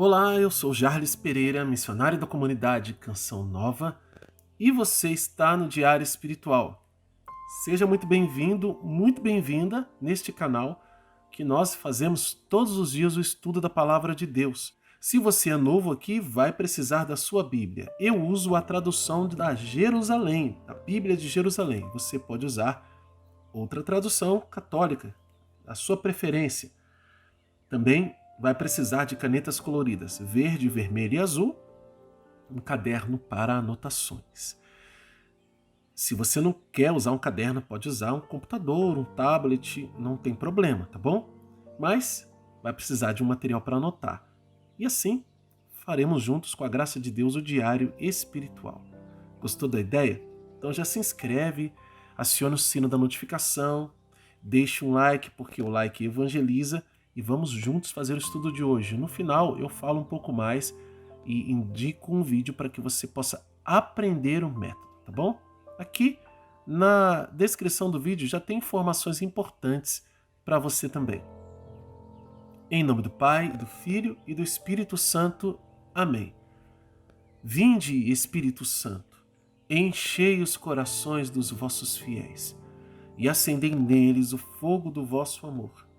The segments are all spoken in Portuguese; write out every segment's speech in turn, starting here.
Olá, eu sou Jarles Pereira, missionário da comunidade Canção Nova, e você está no Diário Espiritual. Seja muito bem-vindo, muito bem-vinda neste canal que nós fazemos todos os dias o estudo da Palavra de Deus. Se você é novo aqui, vai precisar da sua Bíblia. Eu uso a tradução da Jerusalém, a Bíblia de Jerusalém. Você pode usar outra tradução católica, a sua preferência. Também vai precisar de canetas coloridas verde, vermelho e azul, um caderno para anotações. Se você não quer usar um caderno, pode usar um computador, um tablet, não tem problema, tá bom? Mas vai precisar de um material para anotar. E assim, faremos juntos, com a graça de Deus, o diário espiritual. Gostou da ideia? Então já se inscreve, acione o sino da notificação, deixe um like, porque o like evangeliza, e vamos juntos fazer o estudo de hoje. No final eu falo um pouco mais e indico um vídeo para que você possa aprender o método, tá bom? Aqui na descrição do vídeo já tem informações importantes para você também. Em nome do Pai, do Filho e do Espírito Santo. Amém. Vinde, Espírito Santo, enchei os corações dos vossos fiéis e acendei neles o fogo do vosso amor.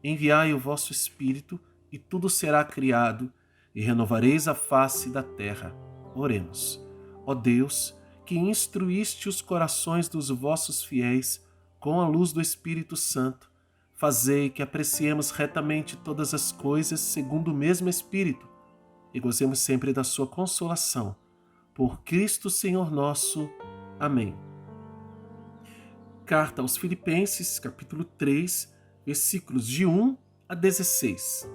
Enviai o vosso Espírito, e tudo será criado, e renovareis a face da terra. Oremos. Ó Deus, que instruíste os corações dos vossos fiéis com a luz do Espírito Santo, fazei que apreciemos retamente todas as coisas segundo o mesmo Espírito, e gozemos sempre da sua consolação. Por Cristo Senhor nosso. Amém. Carta aos Filipenses, capítulo 3, versículos de 1 a 16.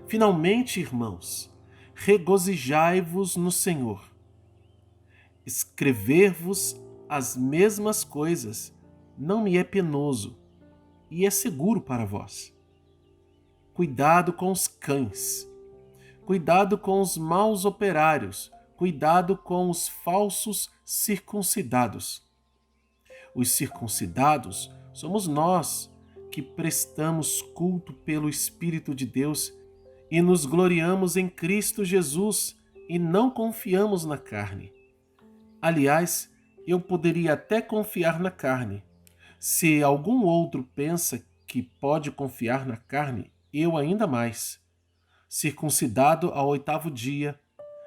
Finalmente, irmãos, regozijai-vos no Senhor. Escrever-vos as mesmas coisas não me é penoso e é seguro para vós. Cuidado com os cães, cuidado com os maus operários, cuidado com os falsos circuncidados. Os circuncidados somos nós que prestamos culto pelo Espírito de Deus e nos gloriamos em Cristo Jesus e não confiamos na carne. Aliás, eu poderia até confiar na carne. Se algum outro pensa que pode confiar na carne, eu ainda mais. Circuncidado ao 8º dia,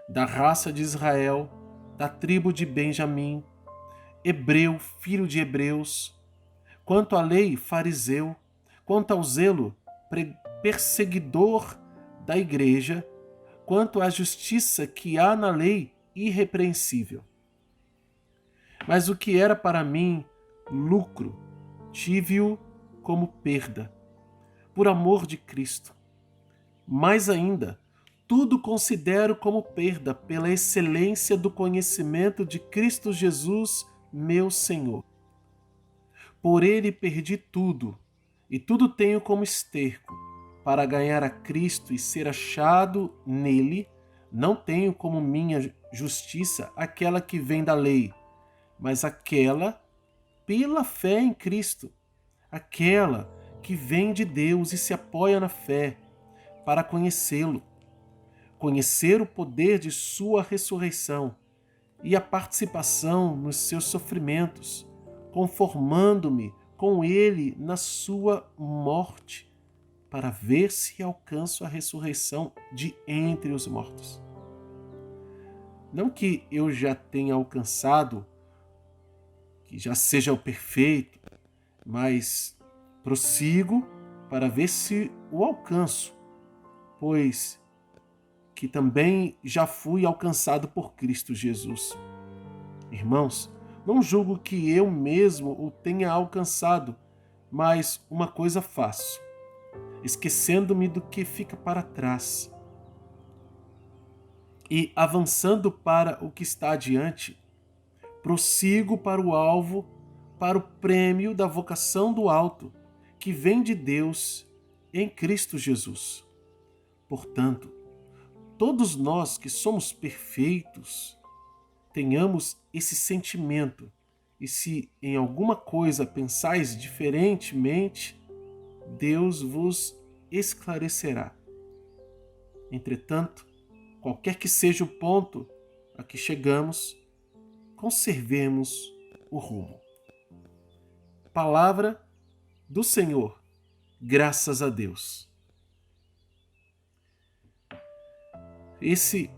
da raça de Israel, da tribo de Benjamim, hebreu, filho de hebreus, quanto à lei, fariseu, quanto ao zelo, perseguidor da igreja, quanto à justiça que há na lei, irrepreensível. Mas o que era para mim lucro, tive-o como perda, por amor de Cristo. Mais ainda, tudo considero como perda pela excelência do conhecimento de Cristo Jesus, meu Senhor. Por ele perdi tudo, e tudo tenho como esterco, para ganhar a Cristo e ser achado nele. Não tenho como minha justiça aquela que vem da lei, mas aquela pela fé em Cristo, aquela que vem de Deus e se apoia na fé, para conhecê-lo, conhecer o poder de sua ressurreição e a participação nos seus sofrimentos, conformando-me com ele na sua morte, para ver se alcanço a ressurreição de entre os mortos. Não que eu já tenha alcançado, que já seja o perfeito, mas prossigo para ver se o alcanço, pois que também já fui alcançado por Cristo Jesus. Irmãos, não julgo que eu mesmo o tenha alcançado, mas uma coisa faço, esquecendo-me do que fica para trás e avançando para o que está adiante, prossigo para o alvo, para o prêmio da vocação do alto, que vem de Deus em Cristo Jesus. Portanto, todos nós que somos perfeitos, tenhamos esse sentimento, e se em alguma coisa pensais diferentemente, Deus vos esclarecerá. Entretanto, qualquer que seja o ponto a que chegamos, conservemos o rumo. Palavra do Senhor, graças a Deus. Esse,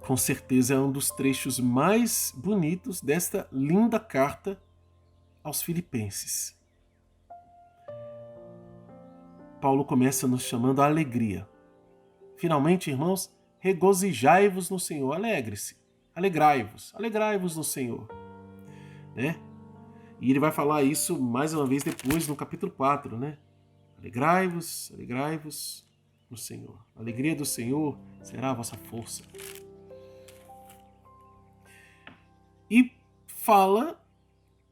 com certeza, é um dos trechos mais bonitos desta linda carta aos Filipenses. Paulo começa nos chamando à alegria. Finalmente, irmãos, regozijai-vos no Senhor, alegre-se, alegrai-vos no Senhor, né? E ele vai falar isso mais uma vez depois no capítulo 4, né? Alegrai-vos no Senhor. A alegria do Senhor será a vossa força. E fala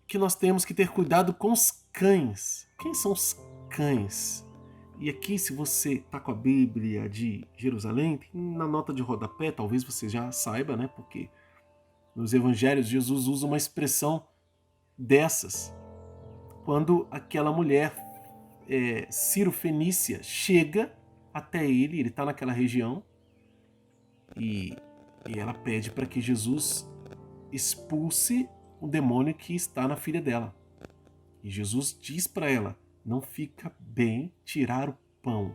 que nós temos que ter cuidado com os cães. Quem são os cães? E aqui, se você está com a Bíblia de Jerusalém, na nota de rodapé, talvez você já saiba, né? Porque nos evangelhos Jesus usa uma expressão dessas. Quando aquela mulher Ciro-fenícia chega até ele está naquela região e ela pede para que Jesus expulse o demônio que está na filha dela. E Jesus diz para ela: não fica bem tirar o pão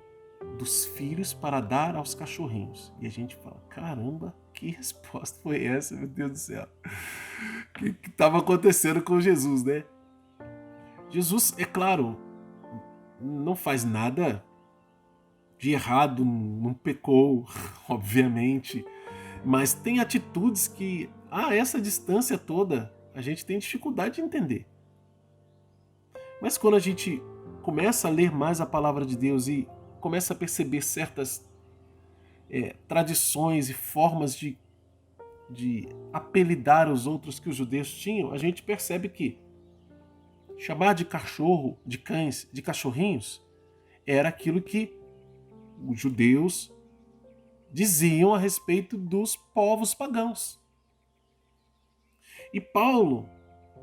dos filhos para dar aos cachorrinhos. E a gente fala: caramba, que resposta foi essa, meu Deus do céu? O que estava acontecendo com Jesus, né? Jesus, é claro, não faz nada de errado, não pecou, obviamente, mas tem atitudes que, essa distância toda, a gente tem dificuldade de entender. Mas quando a gente começa a ler mais a palavra de Deus e começa a perceber certas tradições e formas de apelidar os outros que os judeus tinham, a gente percebe que chamar de cachorro, de cães, de cachorrinhos, era aquilo que os judeus diziam a respeito dos povos pagãos. E Paulo,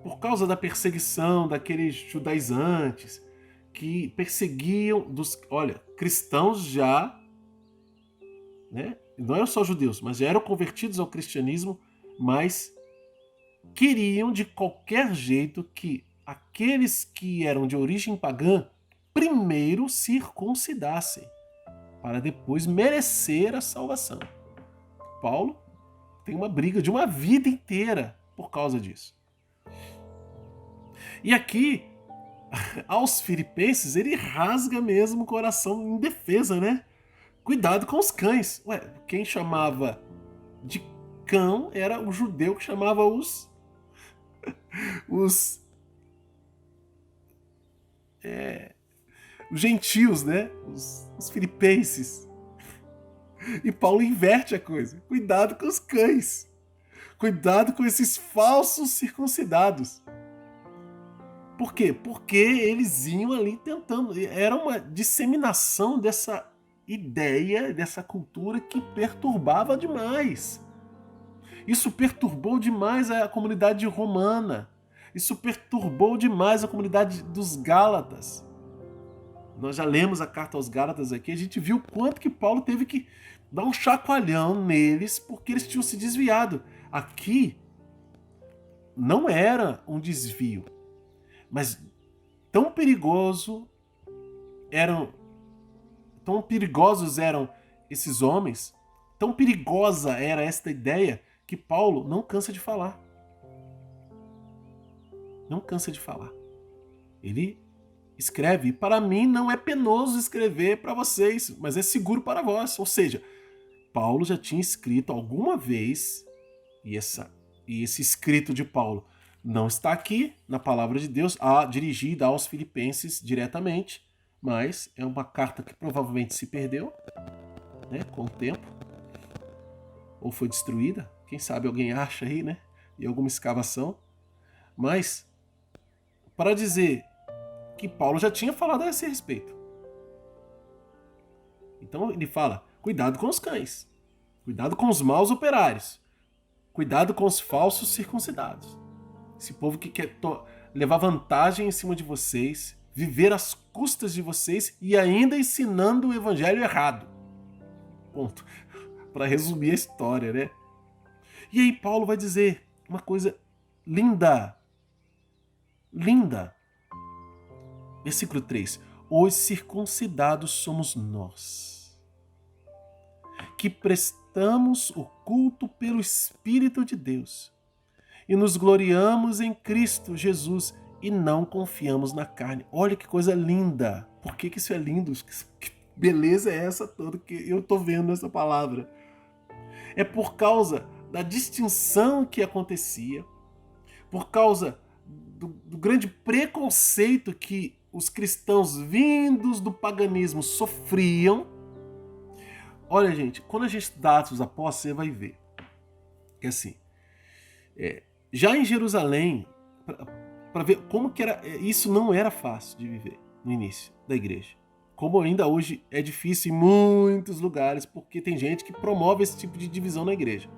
por causa da perseguição daqueles judaizantes que perseguiam cristãos já, né? Não eram só judeus, mas já eram convertidos ao cristianismo, mas queriam de qualquer jeito que aqueles que eram de origem pagã primeiro circuncidassem, para depois merecer a salvação. Paulo tem uma briga de uma vida inteira por causa disso. E aqui, aos Filipenses, ele rasga mesmo o coração em defesa, né? Cuidado com os cães. Quem chamava de cão era o judeu que chamava os gentios, né? Os filipenses. E Paulo inverte a coisa. Cuidado com os cães. Cuidado com esses falsos circuncidados. Por quê? Porque eles iam ali tentando. Era uma disseminação dessa ideia, dessa cultura que perturbava demais. Isso perturbou demais a comunidade romana. Isso perturbou demais a comunidade dos Gálatas. Nós já lemos a carta aos Gálatas aqui, a gente viu quanto que Paulo teve que dar um chacoalhão neles porque eles tinham se desviado. Aqui não era um desvio, mas tão perigosos eram esses homens, tão perigosa era esta ideia que Paulo não cansa de falar. Não cansa de falar. Ele escreve: para mim não é penoso escrever para vocês, mas é seguro para vós. Ou seja, Paulo já tinha escrito alguma vez, e esse escrito de Paulo não está aqui na palavra de Deus, dirigida aos Filipenses diretamente, mas é uma carta que provavelmente se perdeu, né, com o tempo, ou foi destruída. Quem sabe alguém acha aí, né, em alguma escavação. Mas para dizer que Paulo já tinha falado a esse respeito. Então ele fala: cuidado com os cães, cuidado com os maus operários, cuidado com os falsos circuncidados. Esse povo que quer levar vantagem em cima de vocês, viver às custas de vocês e ainda ensinando o evangelho errado. ponto, para resumir a história, né? E aí Paulo vai dizer uma coisa linda, linda. Versículo 3. Os circuncidados somos nós, que prestamos o culto pelo Espírito de Deus e nos gloriamos em Cristo Jesus e não confiamos na carne. Olha que coisa linda! Por que isso é lindo? Que beleza é essa toda que eu estou vendo nessa palavra? É por causa da distinção que acontecia, por causa do grande preconceito que os cristãos vindos do paganismo sofriam. Olha, gente, quando a gente estudar Atos dos Apóstolos, você vai ver que assim, já em Jerusalém, para ver como que era, isso não era fácil de viver no início da igreja. Como ainda hoje é difícil em muitos lugares, porque tem gente que promove esse tipo de divisão na igreja.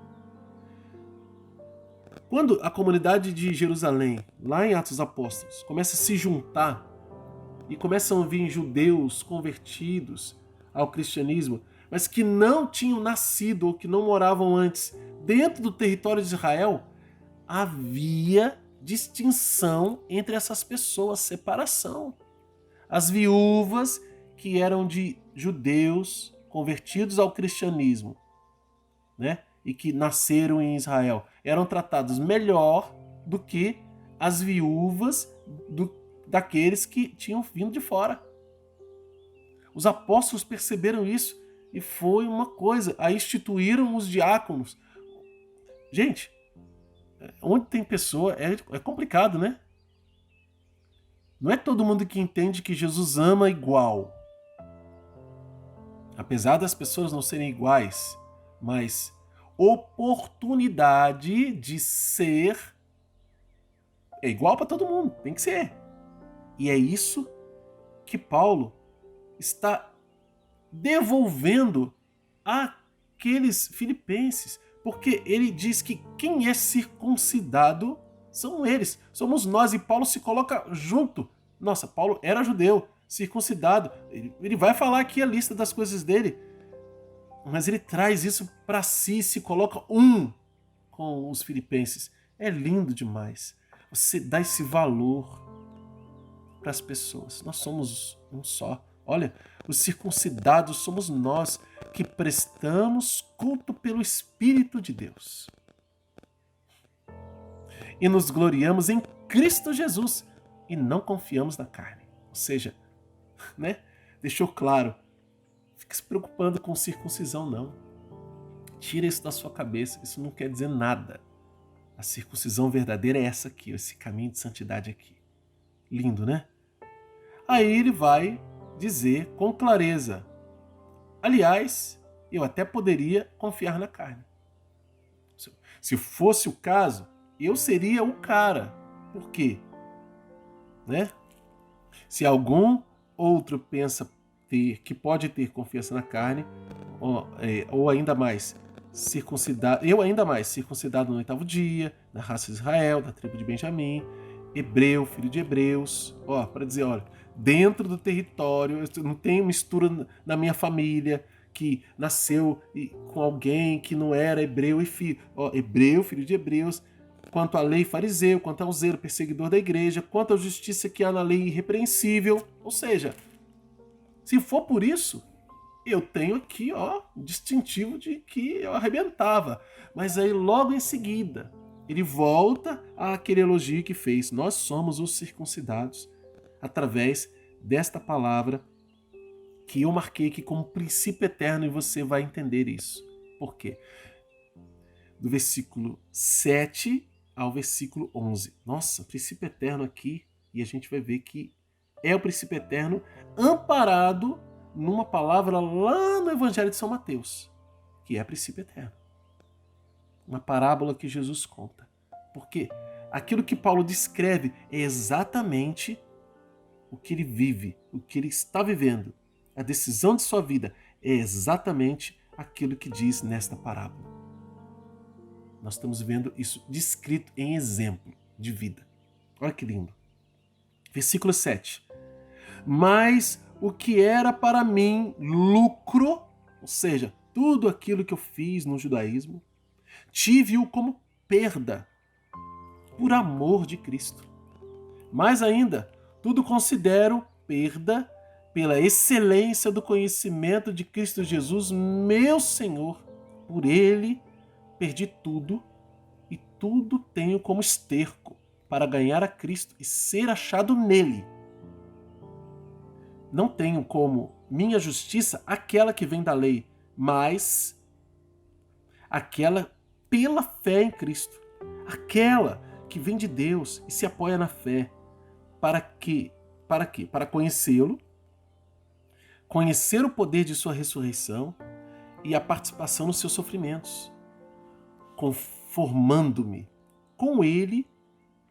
Quando a comunidade de Jerusalém, lá em Atos dos Apóstolos, começa a se juntar e começam a vir judeus convertidos ao cristianismo, mas que não tinham nascido ou que não moravam antes dentro do território de Israel, havia distinção entre essas pessoas, separação. As viúvas que eram de judeus convertidos ao cristianismo, né? E que nasceram em Israel, eram tratados melhor do que as viúvas daqueles que tinham vindo de fora. Os apóstolos perceberam isso e foi uma coisa, aí instituíram os diáconos. Gente, onde tem pessoa é complicado, né? Não é todo mundo que entende que Jesus ama igual. Apesar das pessoas não serem iguais, mas oportunidade de ser é igual para todo mundo, tem que ser. E é isso que Paulo está devolvendo àqueles filipenses, porque ele diz que quem é circuncidado são eles, somos nós, e Paulo se coloca junto. Nossa, Paulo era judeu, circuncidado, ele vai falar aqui a lista das coisas dele, mas ele traz isso para si, se coloca um com os filipenses. É lindo demais. Você dá esse valor para as pessoas. Nós somos um só. Olha, os circuncidados somos nós que prestamos culto pelo Espírito de Deus. E nos gloriamos em Cristo Jesus e não confiamos na carne. Ou seja, né? Deixou claro. Fique se preocupando com circuncisão, não. Tira isso da sua cabeça. Isso não quer dizer nada. A circuncisão verdadeira é essa aqui, esse caminho de santidade aqui. Lindo, né? Aí ele vai dizer com clareza: aliás, eu até poderia confiar na carne. Se fosse o caso, eu seria o cara. Por quê? Né? Se algum outro pensa que pode ter confiança na carne, ou ainda mais, circuncidado no 8º dia, na raça de Israel, da tribo de Benjamim, hebreu, filho de hebreus, para dizer, olha, dentro do território, eu não tenho mistura na minha família, que nasceu com alguém que não era hebreu e filho, hebreu, filho de hebreus, quanto à lei fariseu, quanto ao zelo perseguidor da igreja, quanto à justiça que há na lei irrepreensível. Ou seja, se for por isso, eu tenho aqui distintivo de que eu arrebentava. Mas aí logo em seguida, ele volta àquele elogio que fez. Nós somos os circuncidados através desta palavra que eu marquei aqui como princípio eterno, e você vai entender isso. Por quê? Do versículo 7 ao versículo 11. Nossa, princípio eterno aqui, e a gente vai ver que é o princípio eterno amparado numa palavra lá no Evangelho de São Mateus, que é princípio eterno. Uma parábola que Jesus conta. Porque aquilo que Paulo descreve é exatamente o que ele vive, o que ele está vivendo. A decisão de sua vida é exatamente aquilo que diz nesta parábola. Nós estamos vendo isso descrito em exemplo de vida. Olha que lindo. Versículo 7. Mas o que era para mim lucro, ou seja, tudo aquilo que eu fiz no judaísmo, tive-o como perda por amor de Cristo. Mais ainda, tudo considero perda pela excelência do conhecimento de Cristo Jesus, meu Senhor. Por ele perdi tudo e tudo tenho como esterco para ganhar a Cristo e ser achado nele. Não tenho como minha justiça aquela que vem da lei, mas aquela pela fé em Cristo, aquela que vem de Deus e se apoia na fé. Para quê? Para quê? Para conhecê-lo, conhecer o poder de sua ressurreição e a participação nos seus sofrimentos, conformando-me com ele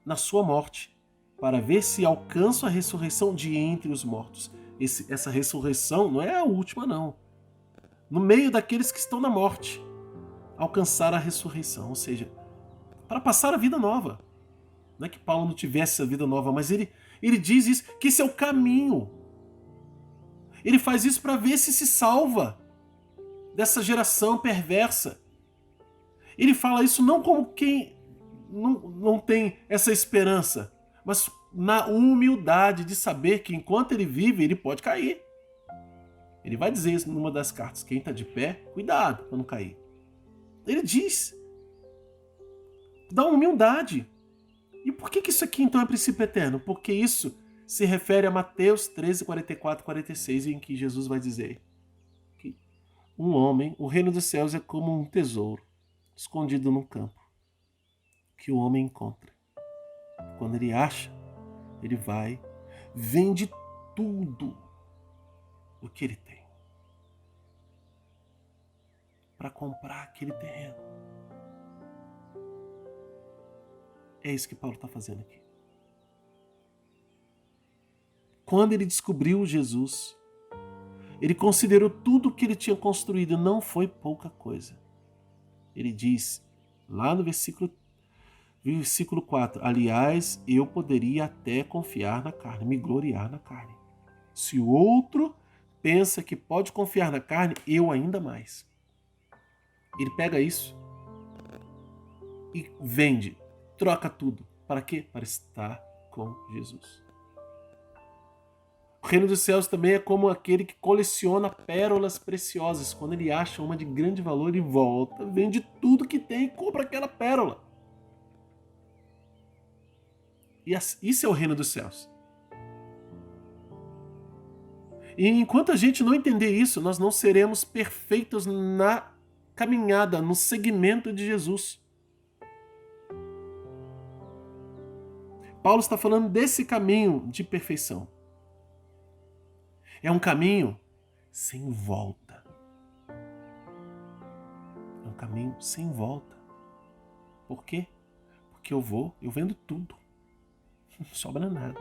na sua morte, para ver se alcanço a ressurreição de entre os mortos. Essa ressurreição não é a última, não. No meio daqueles que estão na morte, alcançar a ressurreição, ou seja, para passar a vida nova. Não é que Paulo não tivesse a vida nova, mas ele diz isso, que esse é o caminho. Ele faz isso para ver se salva dessa geração perversa. Ele fala isso não como quem não tem essa esperança, mas na humildade de saber que enquanto ele vive, ele pode cair. Ele vai dizer isso numa das cartas, quem está de pé, cuidado para não cair. Ele diz, dá humildade. E por que isso aqui então é princípio eterno? Porque isso se refere a Mateus 13, 44, 46, em que Jesus vai dizer que o reino dos céus é como um tesouro escondido num campo, que o homem encontra. Quando ele acha, ele vai, vende tudo o que ele tem para comprar aquele terreno. É isso que Paulo está fazendo aqui. Quando ele descobriu Jesus, ele considerou tudo o que ele tinha construído, não foi pouca coisa. Ele diz, lá no versículo 4, aliás, eu poderia até confiar na carne, me gloriar na carne. Se o outro pensa que pode confiar na carne, eu ainda mais. Ele pega isso e vende, troca tudo. Para quê? Para estar com Jesus. O reino dos céus também é como aquele que coleciona pérolas preciosas. Quando ele acha uma de grande valor, ele volta, vende tudo que tem e compra aquela pérola. E isso é o reino dos céus. E enquanto a gente não entender isso, nós não seremos perfeitos na caminhada, no seguimento de Jesus. Paulo está falando desse caminho de perfeição. É um caminho sem volta. É um caminho sem volta. Por quê? Porque eu vendo tudo. Não sobra nada.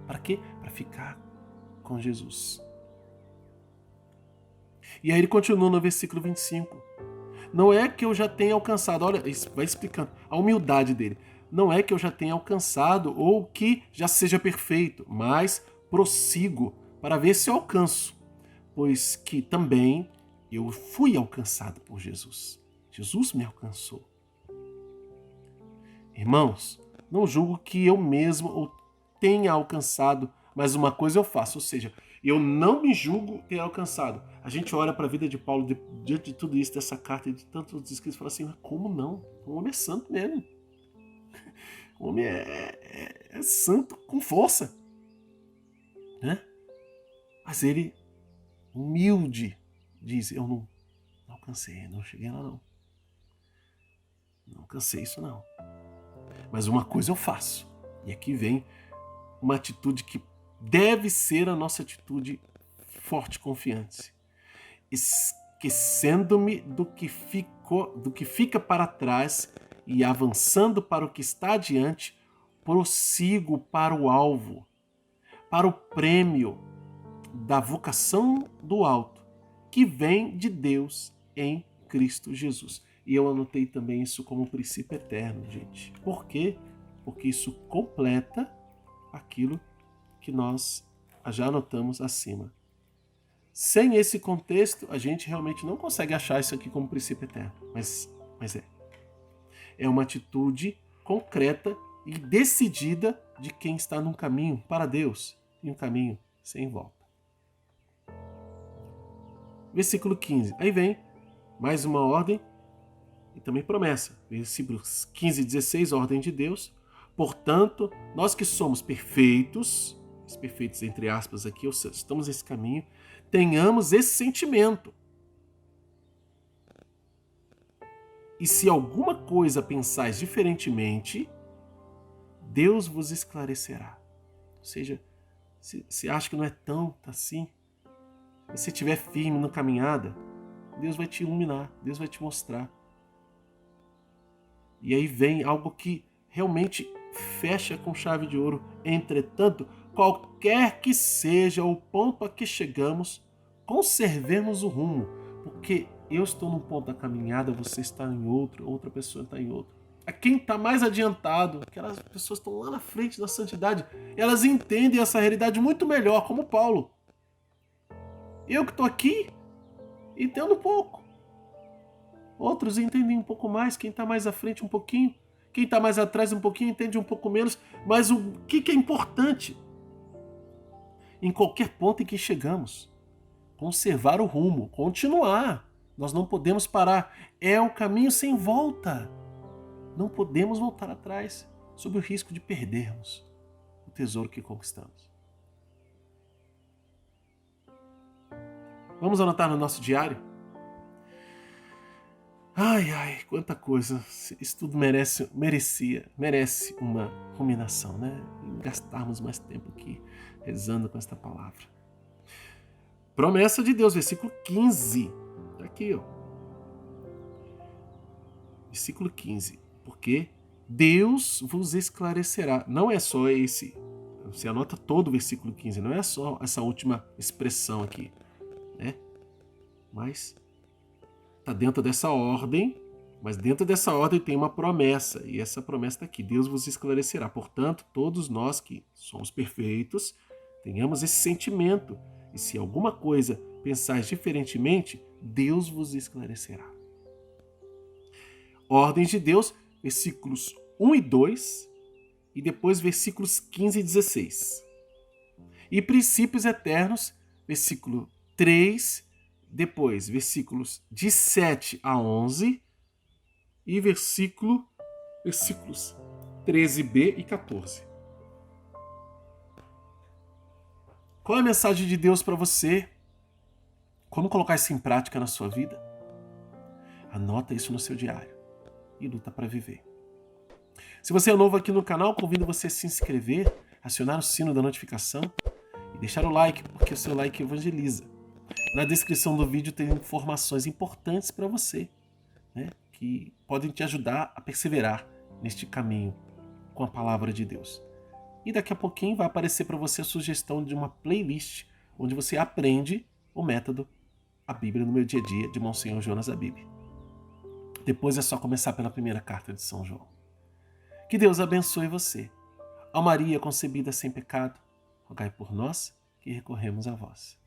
Para quê? Para ficar com Jesus. E aí ele continua no versículo 25. Não é que eu já tenha alcançado, olha, vai explicando a humildade dele. Não é que eu já tenha alcançado ou que já seja perfeito, mas prossigo para ver se eu alcanço, pois que também eu fui alcançado por Jesus. Jesus me alcançou. Irmãos, não julgo que eu mesmo o tenha alcançado, mas uma coisa eu faço, ou seja, eu não me julgo ter alcançado. A gente olha para a vida de Paulo diante de tudo isso, dessa carta e de tantos escritos, e fala assim, mas como não? O homem é santo mesmo. O homem é santo com força. Né? Mas ele, humilde, diz, eu não alcancei, não cheguei lá não. Não alcancei isso não. Mas uma coisa eu faço. E aqui vem uma atitude que deve ser a nossa atitude forte e confiante. Esquecendo-me do que fica para trás e avançando para o que está adiante, prossigo para o alvo, para o prêmio da vocação do alto, que vem de Deus em Cristo Jesus. E eu anotei também isso como princípio eterno, gente. Por quê? Porque isso completa aquilo que nós já anotamos acima. Sem esse contexto, a gente realmente não consegue achar isso aqui como princípio eterno. Mas é. É uma atitude concreta e decidida de quem está num caminho para Deus e um caminho sem volta. Versículo 15. Aí vem mais uma ordem e também promessa. Versículos 15 e 16, ordem de Deus. Portanto, nós que somos perfeitos entre aspas aqui, ou seja, estamos nesse caminho, tenhamos esse sentimento. E se alguma coisa pensais diferentemente, Deus vos esclarecerá. Ou seja, se acha que não é tanto assim, se você estiver firme na caminhada, Deus vai te iluminar, Deus vai te mostrar. E aí vem algo que realmente fecha com chave de ouro. Entretanto, qualquer que seja o ponto a que chegamos, conservemos o rumo, porque eu estou num ponto da caminhada, você está em outro, outra pessoa está em outro. A quem está mais adiantado, aquelas pessoas que estão lá na frente da santidade, elas entendem essa realidade muito melhor, como Paulo. Eu que estou aqui, entendo pouco. Outros entendem um pouco mais, quem está mais à frente um pouquinho, quem está mais atrás um pouquinho entende um pouco menos, mas o que é importante? Em qualquer ponto em que chegamos, conservar o rumo, continuar. Nós não podemos parar, é o caminho sem volta. Não podemos voltar atrás, sob o risco de perdermos o tesouro que conquistamos. Vamos anotar no nosso diário? Ai, quanta coisa. Isso tudo merece uma ruminação, né? E gastarmos mais tempo aqui rezando com esta palavra. Promessa de Deus, versículo 15. Tá aqui, ó. Versículo 15. Porque Deus vos esclarecerá. Não é só esse. Você anota todo o versículo 15. Não é só essa última expressão aqui, né? Mas está dentro dessa ordem, mas dentro dessa ordem tem uma promessa, e essa promessa está aqui: Deus vos esclarecerá. Portanto, todos nós que somos perfeitos, tenhamos esse sentimento, e se alguma coisa pensais diferentemente, Deus vos esclarecerá. Ordens de Deus, versículos 1 e 2, e depois versículos 15 e 16. E princípios eternos, versículo 3, depois versículos de 7 a 11 e versículos 13b e 14. Qual é a mensagem de Deus para você? Como colocar isso em prática na sua vida? Anota isso no seu diário e luta para viver. Se você é novo aqui no canal, convido você a se inscrever, acionar o sino da notificação e deixar o like, porque o seu like evangeliza. Na descrição do vídeo tem informações importantes para você, né, que podem te ajudar a perseverar neste caminho com a palavra de Deus. E daqui a pouquinho vai aparecer para você a sugestão de uma playlist onde você aprende o método A Bíblia no Meu Dia a Dia, de Monsenhor Jonas Abib. Depois é só começar pela primeira carta de São João. Que Deus abençoe você. Ó Maria concebida sem pecado, rogai por nós que recorremos a vós.